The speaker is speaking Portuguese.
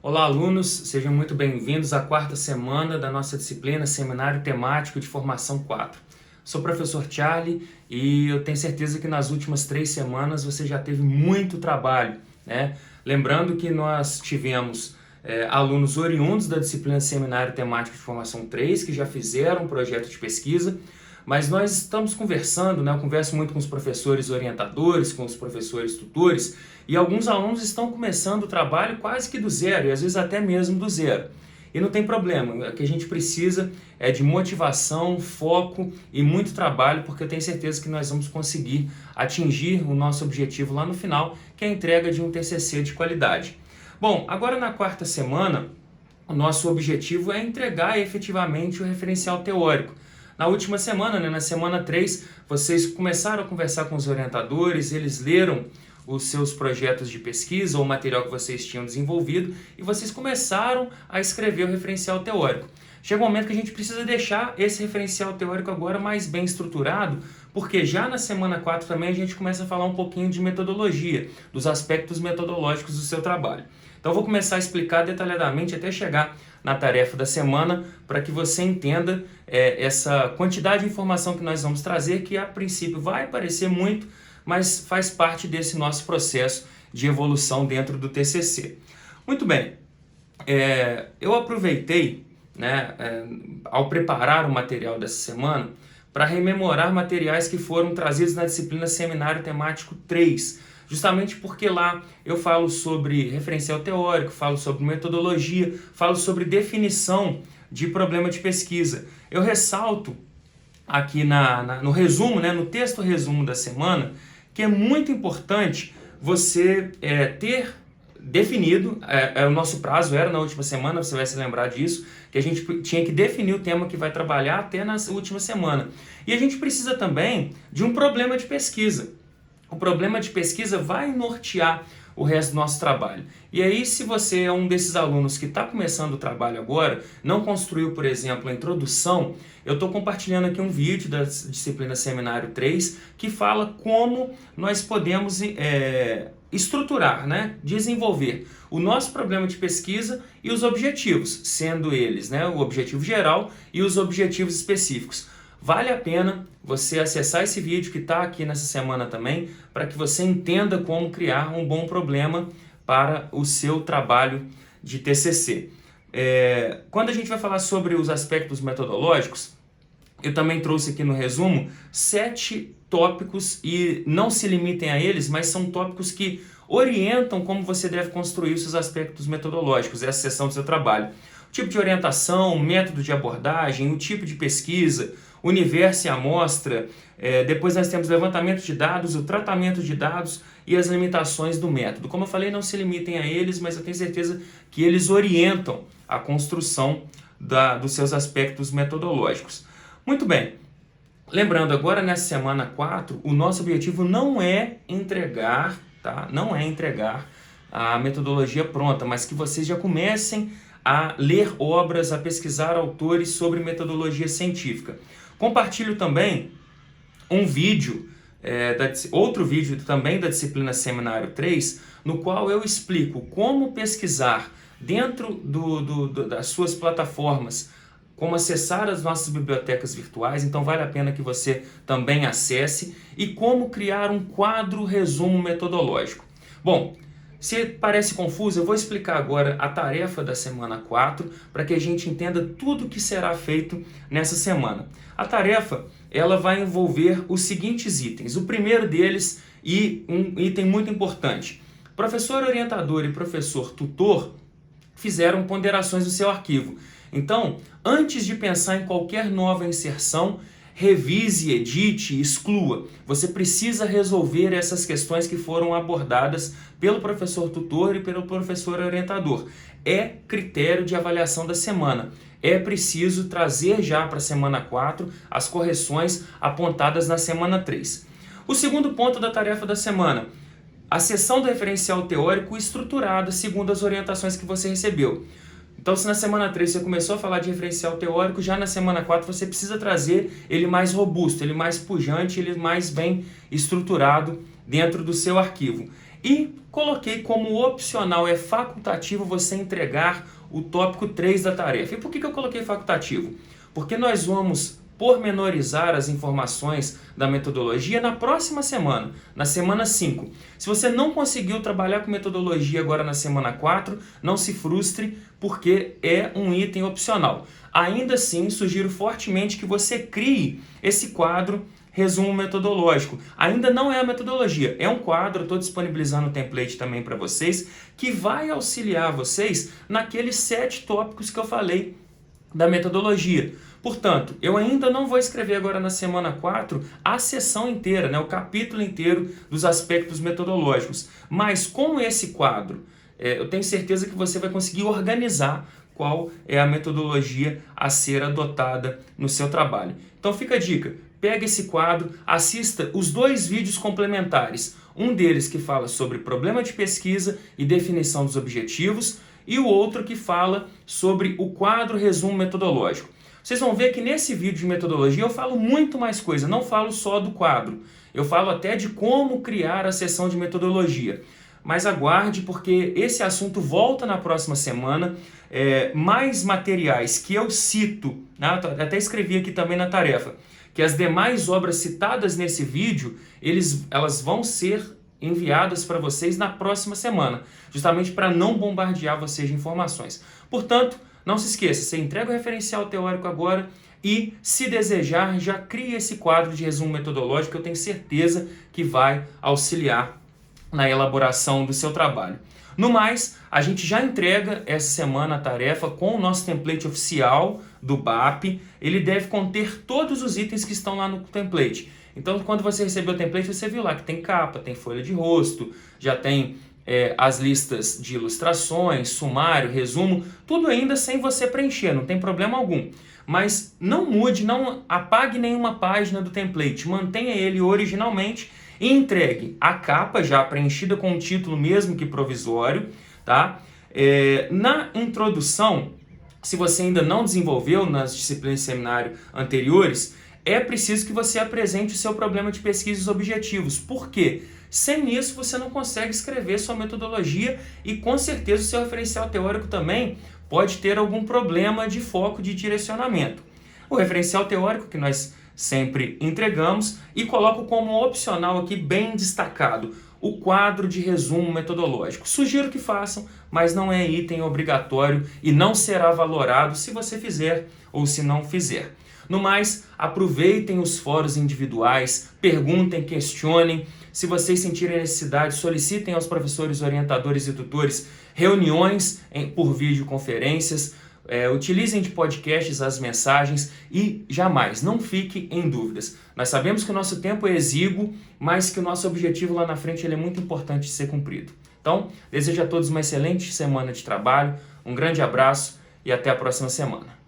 Olá, alunos, sejam muito bem-vindos à quarta semana da nossa disciplina Seminário Temático de Formação 4. Sou o professor Charlie e eu tenho certeza que nas últimas 3 semanas você já teve muito trabalho, né? Lembrando que nós tivemos alunos oriundos da disciplina Seminário Temático de Formação 3 que já fizeram um projeto de pesquisa, mas nós estamos conversando, né? Eu converso muito com os professores orientadores, com os professores tutores, e alguns alunos estão começando o trabalho quase que do zero, e às vezes até mesmo do zero. E não tem problema, o que a gente precisa é de motivação, foco e muito trabalho, porque eu tenho certeza que nós vamos conseguir atingir o nosso objetivo lá no final, que é a entrega de um TCC de qualidade. Bom, agora na quarta semana, o nosso objetivo é entregar efetivamente o referencial teórico. Na última semana, na semana 3, vocês começaram a conversar com os orientadores, eles leram os seus projetos de pesquisa ou o material que vocês tinham desenvolvido e vocês começaram a escrever o referencial teórico. Chega um momento que a gente precisa deixar esse referencial teórico agora mais bem estruturado, porque já na semana 4 também a gente começa a falar um pouquinho de metodologia, dos aspectos metodológicos do seu trabalho. Então eu vou começar a explicar detalhadamente até chegar na tarefa da semana, para que você entenda essa quantidade de informação que nós vamos trazer, que a princípio vai parecer muito, mas faz parte desse nosso processo de evolução dentro do TCC. Muito bem, eu aproveitei, né, ao preparar o material dessa semana, para rememorar materiais que foram trazidos na disciplina Seminário Temático 3, justamente porque lá eu falo sobre referencial teórico, falo sobre metodologia, falo sobre definição de problema de pesquisa. Eu ressalto aqui no resumo, né, no texto resumo da semana, que é muito importante você ter definido, o nosso prazo era na última semana, você vai se lembrar disso, que a gente tinha que definir o tema que vai trabalhar até na última semana. E a gente precisa também de um problema de pesquisa. O problema de pesquisa vai nortear o resto do nosso trabalho. E aí, se você é um desses alunos que está começando o trabalho agora, não construiu, por exemplo, a introdução, eu estou compartilhando aqui um vídeo da disciplina Seminário 3 que fala como nós podemos estruturar, né, desenvolver o nosso problema de pesquisa e os objetivos, sendo eles, né, o objetivo geral e os objetivos específicos. Vale a pena você acessar esse vídeo que está aqui nessa semana também, para que você entenda como criar um bom problema para o seu trabalho de TCC. Quando a gente vai falar sobre os aspectos metodológicos, eu também trouxe aqui no resumo 7 tópicos, e não se limitem a eles, mas são tópicos que orientam como você deve construir os seus aspectos metodológicos, essa seção do seu trabalho. O tipo de orientação, o método de abordagem, o tipo de pesquisa, universo e amostra, depois nós temos levantamento de dados, o tratamento de dados e as limitações do método. Como eu falei, não se limitem a eles, mas eu tenho certeza que eles orientam a construção dos seus aspectos metodológicos. Muito bem, lembrando agora nessa semana 4, o nosso objetivo não é entregar, tá? Não é entregar a metodologia pronta, mas que vocês já comecem a ler obras, a pesquisar autores sobre metodologia científica. Compartilho também um vídeo, outro vídeo também da disciplina Seminário 3, no qual eu explico como pesquisar dentro das suas plataformas, como acessar as nossas bibliotecas virtuais, então vale a pena que você também acesse, e como criar um quadro resumo metodológico. Bom, se parece confuso, eu vou explicar agora a tarefa da semana 4 para que a gente entenda tudo o que será feito nessa semana. A tarefa ela vai envolver os seguintes itens. O primeiro deles, e um item muito importante: professor orientador e professor tutor fizeram ponderações no seu arquivo. Então, antes de pensar em qualquer nova inserção, revise, edite, exclua. Você precisa resolver essas questões que foram abordadas pelo professor tutor e pelo professor orientador. É critério de avaliação da semana. É preciso trazer já para a semana 4 as correções apontadas na semana 3. O segundo ponto da tarefa da semana: a seção do referencial teórico estruturada segundo as orientações que você recebeu. Então, se na semana 3 você começou a falar de referencial teórico, já na semana 4 você precisa trazer ele mais robusto, ele mais pujante, ele mais bem estruturado dentro do seu arquivo. E coloquei como opcional, é facultativo você entregar o tópico 3 da tarefa. E por que eu coloquei facultativo? Porque nós vamos pormenorizar as informações da metodologia na próxima semana, na semana 5. Se você não conseguiu trabalhar com metodologia agora na semana 4, não se frustre, porque é um item opcional. Ainda assim, sugiro fortemente que você crie esse quadro resumo metodológico. Ainda não é a metodologia, é um quadro, estou disponibilizando o template também para vocês, que vai auxiliar vocês naqueles 7 tópicos que eu falei da metodologia. Portanto, eu ainda não vou escrever agora na semana 4 a sessão inteira, o capítulo inteiro dos aspectos metodológicos. Mas com esse quadro, eu tenho certeza que você vai conseguir organizar qual é a metodologia a ser adotada no seu trabalho. Então fica a dica, pega esse quadro, assista os 2 vídeos complementares. Um deles que fala sobre problema de pesquisa e definição dos objetivos, e o outro que fala sobre o quadro resumo metodológico. Vocês vão ver que nesse vídeo de metodologia eu falo muito mais coisa, não falo só do quadro. Eu falo até de como criar a sessão de metodologia. Mas aguarde, porque esse assunto volta na próxima semana. Mais materiais que eu cito, até escrevi aqui também na tarefa, que as demais obras citadas nesse vídeo, elas vão ser enviadas para vocês na próxima semana, justamente para não bombardear vocês de informações. Portanto, não se esqueça, você entrega o referencial teórico agora e, se desejar, já crie esse quadro de resumo metodológico que eu tenho certeza que vai auxiliar na elaboração do seu trabalho. No mais, a gente já entrega essa semana a tarefa com o nosso template oficial do BAP. Ele deve conter todos os itens que estão lá no template. Então, quando você recebeu o template, você viu lá que tem capa, tem folha de rosto, já tem as listas de ilustrações, sumário, resumo, tudo ainda sem você preencher, não tem problema algum. Mas não mude, não apague nenhuma página do template, mantenha ele originalmente e entregue a capa já preenchida com o título mesmo que provisório, tá? Na introdução, se você ainda não desenvolveu nas disciplinas de seminário anteriores, é preciso que você apresente o seu problema de pesquisa e os objetivos. Por quê? Sem isso, você não consegue escrever sua metodologia e, com certeza, o seu referencial teórico também pode ter algum problema de foco, de direcionamento. O referencial teórico que nós sempre entregamos e coloco como opcional aqui, bem destacado, o quadro de resumo metodológico. Sugiro que façam, mas não é item obrigatório e não será valorado se você fizer ou se não fizer. No mais, aproveitem os fóruns individuais, perguntem, questionem. Se vocês sentirem necessidade, solicitem aos professores, orientadores e tutores reuniões por videoconferências. Utilizem de podcasts as mensagens e jamais, não fique em dúvidas. Nós sabemos que o nosso tempo é exíguo, mas que o nosso objetivo lá na frente ele é muito importante de ser cumprido. Então, desejo a todos uma excelente semana de trabalho, um grande abraço e até a próxima semana.